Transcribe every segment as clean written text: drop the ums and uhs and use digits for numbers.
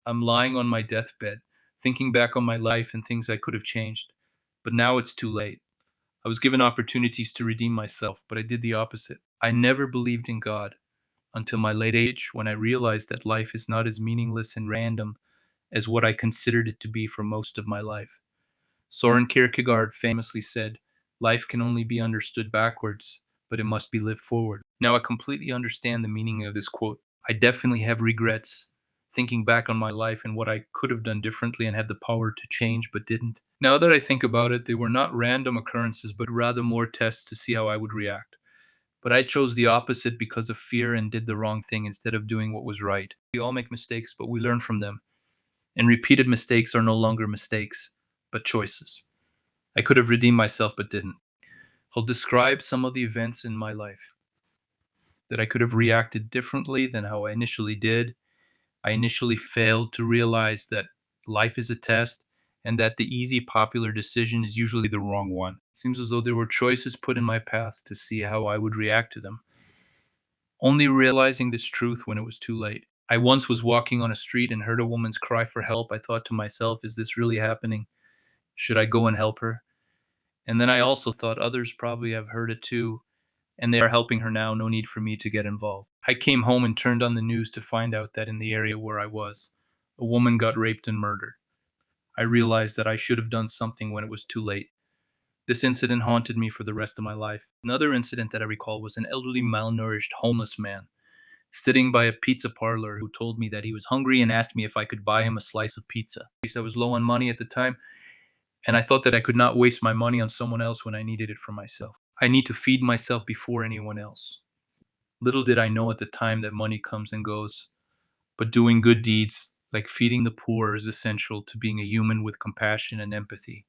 I'm lying on my deathbed, thinking back on my life and things I could have changed. But now it's too late. I was given opportunities to redeem myself, but I did the opposite. I never believed in God until my late age when I realized that life is not as meaningless and random as what I considered it to be for most of my life. Soren Kierkegaard famously said, "Life can only be understood backwards, but it must be lived forward." Now I completely understand the meaning of this quote. I definitely have regrets thinking back on my life and what I could have done differently and had the power to change but didn't. Now that I think about it, they were not random occurrences, but rather more tests to see how I would react. But I chose the opposite because of fear and did the wrong thing instead of doing what was right. We all make mistakes, but we learn from them. And repeated mistakes are no longer mistakes, but choices. I could have redeemed myself, but didn't. I'll describe some of the events in my life that I could have reacted differently than how I initially did. I initially failed to realize that life is a test and that the easy, popular decision is usually the wrong one. It seems as though there were choices put in my path to see how I would react to them, only realizing this truth when it was too late. I once was walking on a street and heard a woman's cry for help. I thought to myself, is this really happening? Should I go and help her? And then I also thought others probably have heard it too, and they are helping her now, no need for me to get involved. I came home and turned on the news to find out that in the area where I was, a woman got raped and murdered. I realized that I should have done something when it was too late. This incident haunted me for the rest of my life. Another incident that I recall was an elderly, malnourished, homeless man sitting by a pizza parlor who told me that he was hungry and asked me if I could buy him a slice of pizza. I was low on money at the time, and I thought that I could not waste my money on someone else when I needed it for myself. I need to feed myself before anyone else. Little did I know at the time that money comes and goes, but doing good deeds like feeding the poor is essential to being a human with compassion and empathy.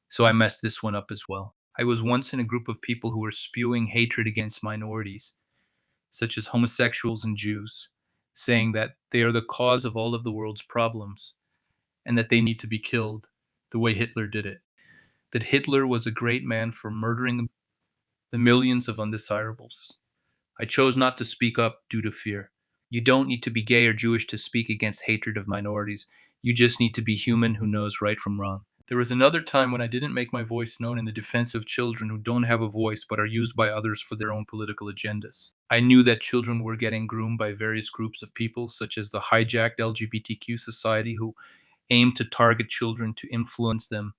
So I messed this one up as well. I was once in a group of people who were spewing hatred against minorities, such as homosexuals and Jews, saying that they are the cause of all of the world's problems and that they need to be killed the way Hitler did it. That Hitler was a great man for murdering the millions of undesirables. I chose not to speak up due to fear. You don't need to be gay or Jewish to speak against hatred of minorities. You just need to be human who knows right from wrong. There was another time when I didn't make my voice known in the defense of children who don't have a voice but are used by others for their own political agendas. I knew that children were getting groomed by various groups of people, such as the hijacked LGBTQ society, who aim to target children to influence them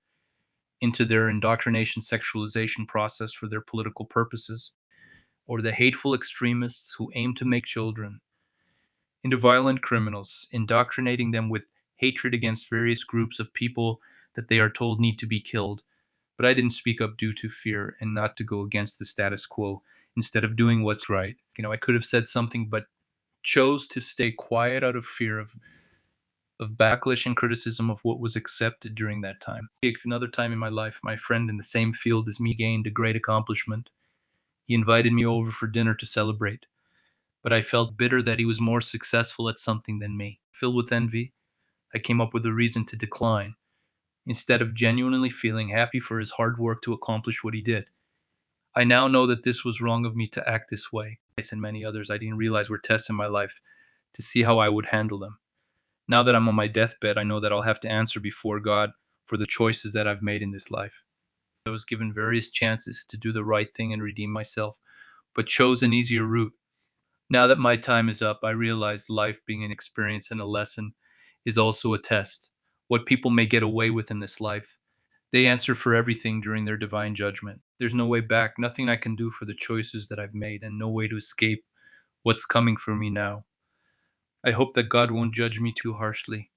into their indoctrination sexualization process for their political purposes, or the hateful extremists who aim to make children into violent criminals, indoctrinating them with hatred against various groups of people that they are told need to be killed. But I didn't speak up due to fear and not to go against the status quo instead of doing what's right. I could have said something, but chose to stay quiet out of fear of backlash and criticism of what was accepted during that time. Another time in my life, my friend in the same field as me gained a great accomplishment. He invited me over for dinner to celebrate, but I felt bitter that he was more successful at something than me. Filled with envy, I came up with a reason to decline, instead of genuinely feeling happy for his hard work to accomplish what he did. I now know that this was wrong of me to act this way. This and many others I didn't realize were tests in my life to see how I would handle them. Now that I'm on my deathbed, I know that I'll have to answer before God for the choices that I've made in this life. I was given various chances to do the right thing and redeem myself, but chose an easier route. Now that my time is up, I realize life being an experience and a lesson is also a test. What people may get away with in this life, they answer for everything during their divine judgment. There's no way back, nothing I can do for the choices that I've made, and no way to escape what's coming for me now. I hope that God won't judge me too harshly.